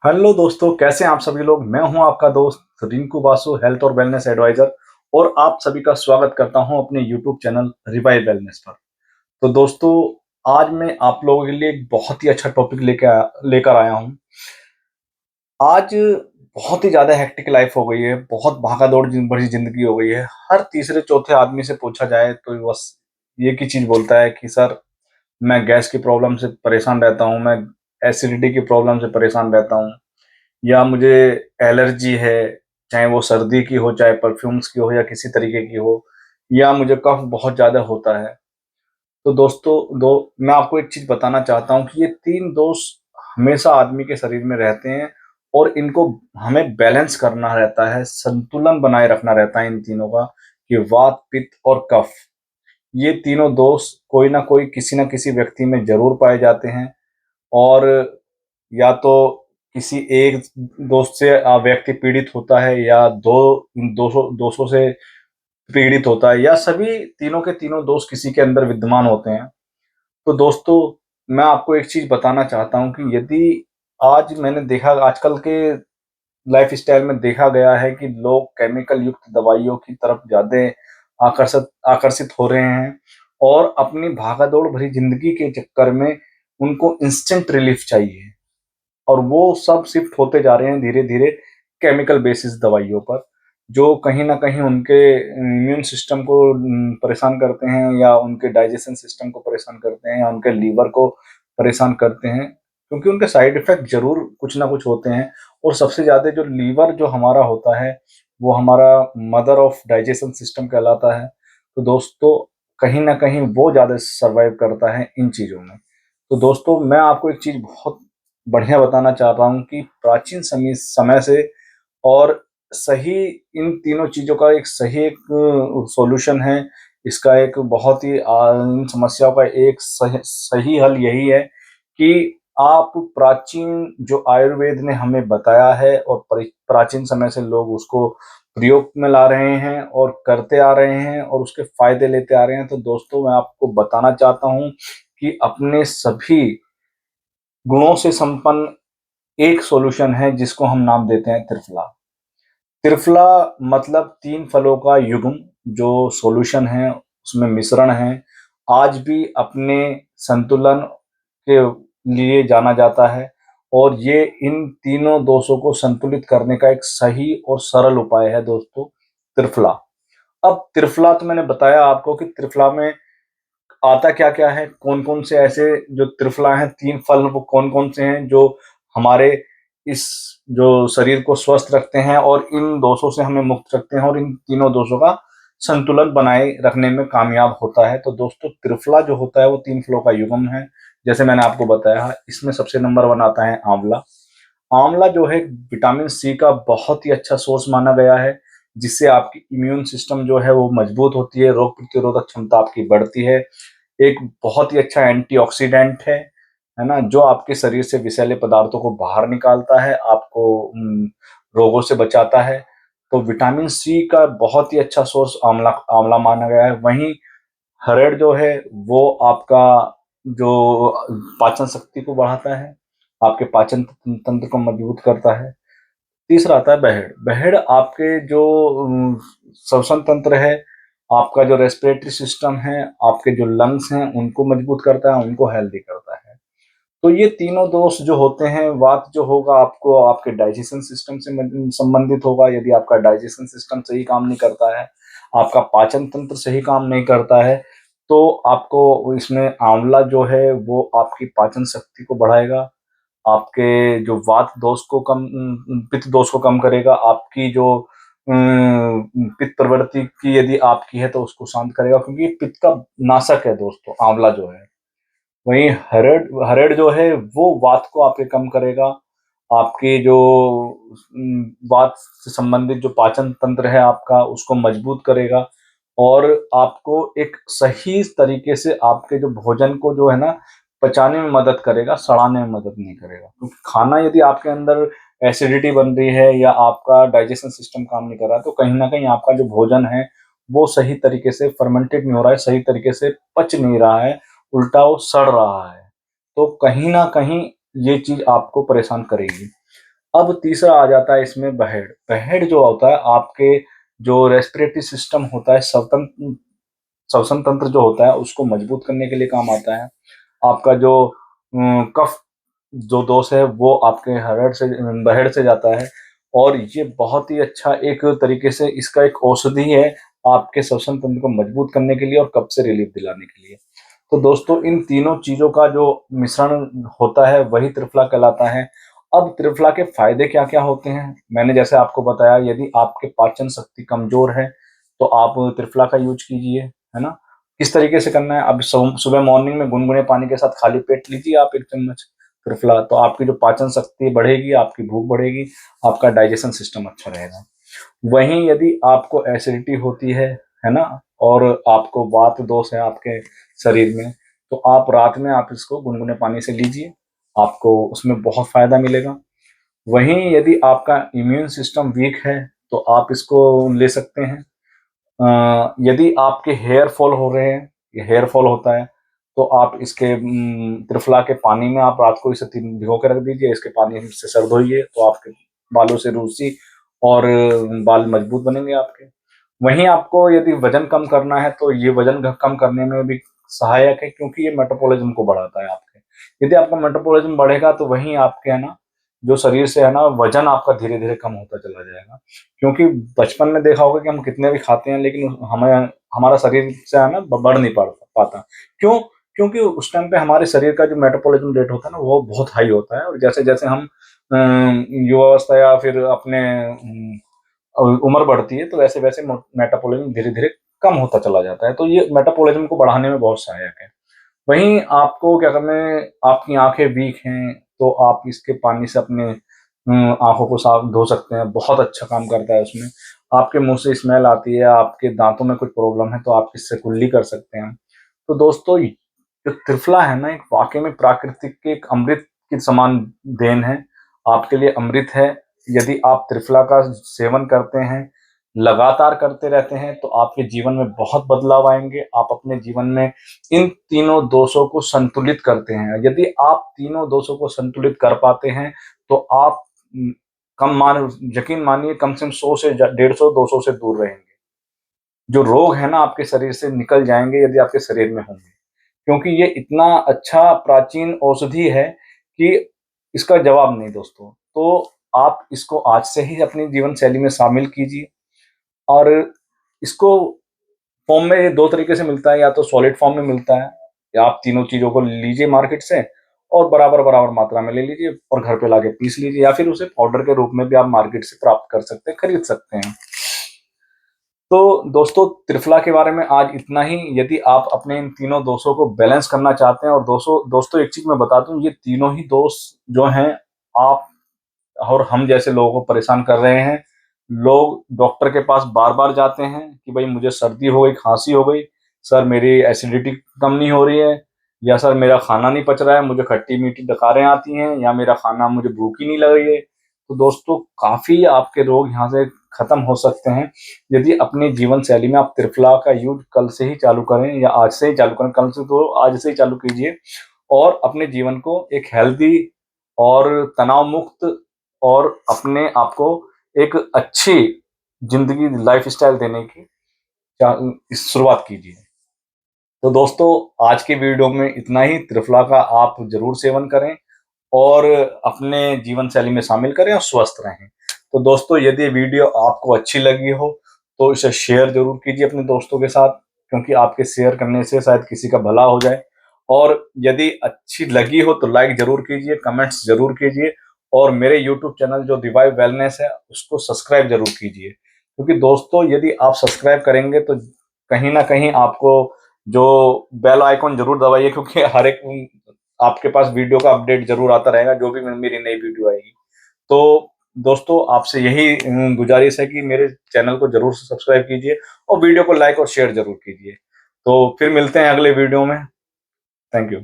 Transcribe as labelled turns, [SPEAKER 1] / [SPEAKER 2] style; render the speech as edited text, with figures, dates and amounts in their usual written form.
[SPEAKER 1] Hello दोस्तों, कैसे हैं आप सभी लोग। मैं हूं आपका दोस्त रिंकू बासु, हेल्थ और वेलनेस एडवाइजर। और आप सभी का स्वागत करता हूं अपने यूट्यूब चैनल रिवाइव वेलनेस पर। तो दोस्तों, आज मैं आप लोगों के लिए एक बहुत ही अच्छा टॉपिक लेकर आया हूं। आज बहुत ही ज़्यादा हेक्टिक लाइफ हो गई है, बहुत भागा-दौड़ भरी ज़िंदगी हो गई है। हर तीसरे चौथे आदमी से पूछा जाए तो बस एक ही चीज़ बोलता है कि सर, मैं गैस की प्रॉब्लम से परेशान रहता हूँ, मैं एसिडिटी की प्रॉब्लम से परेशान रहता हूँ, या मुझे एलर्जी है, चाहे वो सर्दी की हो, चाहे परफ्यूम्स की हो या किसी तरीके की हो, या मुझे कफ बहुत ज़्यादा होता है। तो दोस्तों, मैं आपको एक चीज़ बताना चाहता हूँ कि ये 3 दोष हमेशा आदमी के शरीर में रहते हैं और इनको हमें बैलेंस करना रहता है, संतुलन बनाए रखना रहता है इन तीनों का, कि वात, पित्त और कफ। ये तीनों दोष कोई ना कोई, किसी न किसी व्यक्ति में ज़रूर पाए जाते हैं। और या तो किसी एक दोस्त से व्यक्ति पीड़ित होता है, या 2 इन दोषों से पीड़ित होता है, या सभी तीनों के तीनों दोष किसी के अंदर विद्यमान होते हैं। तो दोस्तों, मैं आपको एक चीज़ बताना चाहता हूँ कि यदि आज मैंने देखा, आजकल के लाइफ़स्टाइल में देखा गया है कि लोग केमिकल युक्त दवाइयों की तरफ ज़्यादा आकर्षित आकर्षित हो रहे हैं, और अपनी भागा-दौड़ भरी ज़िंदगी के चक्कर में उनको इंस्टेंट रिलीफ़ चाहिए। और वो सब शिफ्ट होते जा रहे हैं धीरे-धीरे केमिकल बेसिस दवाइयों पर, जो कहीं न कहीं उनके इम्यून सिस्टम को परेशान करते हैं, या उनके डाइजेशन सिस्टम को परेशान करते हैं, या उनके लीवर को परेशान करते हैं। क्योंकि उनके साइड इफ़ेक्ट ज़रूर कुछ ना कुछ होते हैं। और सबसे ज़्यादा जो लीवर जो हमारा होता है, वो हमारा मदर ऑफ डाइजेशन सिस्टम कहलाता है। तो दोस्तों, कहीं न कहीं वो ज़्यादा सर्वाइव करता है इन चीज़ों में। तो दोस्तों, मैं आपको एक चीज़ बहुत बढ़िया बताना चाह रहा हूँ कि प्राचीन समय से, और सही, इन तीनों चीज़ों का एक सही एक सॉल्यूशन है। इसका एक बहुत ही इन समस्याओं का एक सही सही हल यही है कि आप प्राचीन जो आयुर्वेद ने हमें बताया है, और प्राचीन समय से लोग उसको प्रयोग में ला रहे हैं और करते आ रहे हैं और उसके फ़ायदे लेते आ रहे हैं। तो दोस्तों, मैं आपको बताना चाहता हूँ कि अपने सभी गुणों से संपन्न एक सॉल्यूशन है, जिसको हम नाम देते हैं त्रिफला। त्रिफला मतलब 3 फलों का युग्म, जो सॉल्यूशन है, उसमें मिश्रण है, आज भी अपने संतुलन के लिए जाना जाता है। और ये इन तीनों दोषों को संतुलित करने का एक सही और सरल उपाय है दोस्तों, त्रिफला। अब त्रिफला तो मैंने बताया आपको कि त्रिफला में आता क्या-क्या है, कौन-कौन से ऐसे जो त्रिफला हैं, 3 फल, वो कौन-कौन से हैं जो हमारे इस जो शरीर को स्वस्थ रखते हैं और इन दोषों से हमें मुक्त रखते हैं, और इन तीनों दोषों का संतुलन बनाए रखने में कामयाब होता है। तो दोस्तों, त्रिफला जो होता है वो 3 फलों का युग्म है। जैसे मैंने आपको बताया है, इसमें सबसे नंबर 1 आता है आंवला। आंवला जो है विटामिन सी का बहुत ही अच्छा सोर्स माना गया है, जिससे आपकी इम्यून सिस्टम जो है वो मजबूत होती है, रोग प्रतिरोधक क्षमता आपकी बढ़ती है। एक बहुत ही अच्छा एंटीऑक्सीडेंट है ना? जो आपके शरीर से विषैले पदार्थों को बाहर निकालता है, आपको रोगों से बचाता है। तो विटामिन सी का बहुत ही अच्छा सोर्स आंवला आंवला माना गया है। वहीं हरड़ जो है, वो आपका जो पाचन शक्ति को बढ़ाता है, आपके पाचन तंत्र को मजबूत करता है। तीसरा आता है बहेड़। बहेड़ आपके जो श्वसन तंत्र है, आपका जो रेस्पिरेटरी सिस्टम है, आपके जो लंग्स हैं, उनको मजबूत करता है, उनको हेल्दी करता है। तो ये तीनों दोष जो होते हैं, वात जो होगा आपको आपके डाइजेशन सिस्टम से संबंधित होगा। यदि आपका डाइजेशन सिस्टम सही काम नहीं करता है, आपका पाचन तंत्र सही काम नहीं करता है, तो आपको इसमें आंवला जो है वो आपकी पाचन शक्ति को बढ़ाएगा, आपके जो वात दोष को पित्त दोष को कम करेगा, आपकी जो पित्त प्रवृत्ति की यदि आपकी है तो उसको शांत करेगा, क्योंकि ये पित्त का नाशक है दोस्तों, आंवला जो है। वहीं हरड़ हरड़ जो है वो वात को आपके कम करेगा, आपके जो वात से संबंधित जो पाचन तंत्र है आपका, उसको मजबूत करेगा, और आपको एक सही तरीके से आपके जो भोजन को जो है ना, पचाने में मदद करेगा, सड़ाने में मदद नहीं करेगा। क्योंकि खाना यदि आपके अंदर एसिडिटी बन रही है, या आपका डाइजेशन सिस्टम काम नहीं कर रहा है, तो कहीं न कहीं आपका जो भोजन है, वो सही तरीके से फर्मेंटेड नहीं हो रहा है, सही तरीके से पच नहीं रहा है, उल्टा वो सड़ रहा है। तो कहीं न कहीं ये चीज़ आपको परेशान करेगी। अब तीसरा आ जाता है इसमें बहेड़। बहेड़ जो होता है आपके जो रेस्पिरेटरी सिस्टम होता है, श्वसन तंत्र जो होता है उसको मजबूत करने के लिए काम आता है। आपका जो कफ जो दोष है वो आपके बहेड़ से जाता है, और ये बहुत ही अच्छा एक तरीके से इसका एक औषधि है आपके श्वसन तंत्र को मजबूत करने के लिए और कफ से रिलीफ दिलाने के लिए। तो दोस्तों इन तीनों चीजों का जो मिश्रण होता है वही त्रिफला कहलाता है। अब त्रिफला के फायदे क्या क्या होते हैं, मैंने जैसे आपको बताया, यदि आपके पाचन शक्ति कमजोर है तो आप त्रिफला का यूज कीजिए, है ना। किस तरीके से करना है, अब सुबह मॉर्निंग में गुनगुने पानी के साथ खाली पेट लीजिए आप 1 चम्मच त्रिफला, तो आपकी जो पाचन शक्ति बढ़ेगी, आपकी भूख बढ़ेगी, आपका डाइजेशन सिस्टम अच्छा रहेगा। वहीं यदि आपको एसिडिटी होती है ना, और आपको वात दोष है आपके शरीर में, तो आप रात में आप इसको गुनगुने पानी से लीजिए, आपको उसमें बहुत फायदा मिलेगा। वहीं यदि आपका इम्यून सिस्टम वीक है तो आप इसको ले सकते हैं। यदि आपके हेयर फॉल हो रहे हैं, ये हेयर फॉल होता है, तो आप इसके त्रिफला के पानी में आप रात को इसे भिगो के रख दीजिए, इसके पानी से सर धोइए तो आपके बालों से रूसी और बाल मजबूत बनेंगे आपके। वहीं आपको यदि वजन कम करना है तो ये वजन कम करने में भी सहायक है, क्योंकि ये मेटाबॉलिज्म को बढ़ाता है आपके। यदि आपका मेटाबॉलिज्म बढ़ेगा तो वहीं आपके है ना जो शरीर से है ना वजन आपका धीरे धीरे कम होता चला जाएगा। क्योंकि बचपन में देखा होगा कि हम कितने भी खाते हैं लेकिन हमें हमारा शरीर से है ना बढ़ नहीं पाता। क्यों? क्योंकि उस टाइम पे हमारे शरीर का जो मेटाबॉलिज्म रेट होता है ना वो बहुत हाई होता है, और जैसे जैसे हम युवावस्था या फिर अपने उम्र बढ़ती है तो वैसे वैसे मेटाबॉलिज्म धीरे धीरे कम होता चला जाता है, तो ये मेटाबॉलिज्म को बढ़ाने में बहुत सहायक है। वहीं आपको क्या करना है, आपकी आंखें वीक हैं तो आप इसके पानी से अपने आंखों को साफ धो सकते हैं, बहुत अच्छा काम करता है उसमें। आपके मुंह से स्मेल आती है, आपके दांतों में कुछ प्रॉब्लम है तो आप इससे कुल्ली कर सकते हैं। तो दोस्तों जो त्रिफला है ना एक वाकई में प्राकृतिक के एक अमृत के समान देन है, आपके लिए अमृत है। यदि आप त्रिफला का सेवन करते हैं, लगातार करते रहते हैं, तो आपके जीवन में बहुत बदलाव आएंगे। आप अपने जीवन में इन तीनों दोषों को संतुलित करते हैं। यदि आप तीनों दोषों को संतुलित कर पाते हैं तो आप उम, कम मान यकीन मानिए कम से कम 100 से 150 200 से दूर रहेंगे। जो रोग है ना आपके शरीर से निकल जाएँगे यदि आपके शरीर में होंगे। क्योंकि ये इतना अच्छा प्राचीन औषधि है कि इसका जवाब नहीं दोस्तों। तो आप इसको आज से ही अपनी जीवन शैली में शामिल कीजिए, और इसको फॉर्म में ये 2 तरीके से मिलता है, या तो सॉलिड फॉर्म में मिलता है, या आप तीनों चीज़ों को लीजिए मार्केट से और बराबर-बराबर मात्रा में ले लीजिए और घर पे लाके पीस लीजिए, या फिर उसे पाउडर के रूप में भी आप मार्केट से प्राप्त कर सकते हैं, खरीद सकते हैं। तो दोस्तों त्रिफला के बारे में आज इतना ही। यदि आप अपने इन तीनों दोषों को बैलेंस करना चाहते हैं, और दोस्तों एक चीज़ मैं बता दूँ, ये तीनों ही दोष जो हैं आप और हम जैसे लोगों को परेशान कर रहे हैं। लोग डॉक्टर के पास बार-बार जाते हैं कि भाई मुझे सर्दी हो गई, खाँसी हो गई, सर मेरी एसिडिटी कम नहीं हो रही है, या सर मेरा खाना नहीं पच रहा है, मुझे खट्टी-मीठी डकारें आती हैं, या मेरा खाना मुझे भूख ही नहीं लग रही है। तो दोस्तों काफ़ी आपके रोग यहाँ से खत्म हो सकते हैं यदि अपनी जीवन शैली में आप त्रिफला का यूज़ कल से ही चालू करें, या आज से ही चालू करें, कल से तो आज से ही चालू कीजिए, और अपने जीवन को एक हेल्दी और तनाव मुक्त और अपने आप को एक अच्छी ज़िंदगी लाइफ़स्टाइल देने की शुरुआत कीजिए। तो दोस्तों आज की वीडियो में इतना ही। त्रिफला का आप ज़रूर सेवन करें और अपने जीवन शैली में शामिल करें और स्वस्थ रहें। तो दोस्तों यदि वीडियो आपको अच्छी लगी हो तो इसे शेयर ज़रूर कीजिए अपने दोस्तों के साथ, क्योंकि आपके शेयर करने से शायद किसी का भला हो जाए। और यदि अच्छी लगी हो तो लाइक ज़रूर कीजिए, कमेंट्स ज़रूर कीजिए, और मेरे यूट्यूब चैनल जो रिवाइव वेलनेस है उसको सब्सक्राइब ज़रूर कीजिए। क्योंकि दोस्तों यदि आप सब्सक्राइब करेंगे तो कहीं न कहीं आपको जो बेल आइकन ज़रूर दबाइए, क्योंकि हर एक आपके पास वीडियो का अपडेट ज़रूर आता रहेगा जो भी मेरी नई वीडियो आएगी। तो दोस्तों आपसे यही गुज़ारिश है कि मेरे चैनल को ज़रूर सब्सक्राइब कीजिए और वीडियो को लाइक और शेयर ज़रूर कीजिए। तो फिर मिलते हैं अगले वीडियो में। Thank you.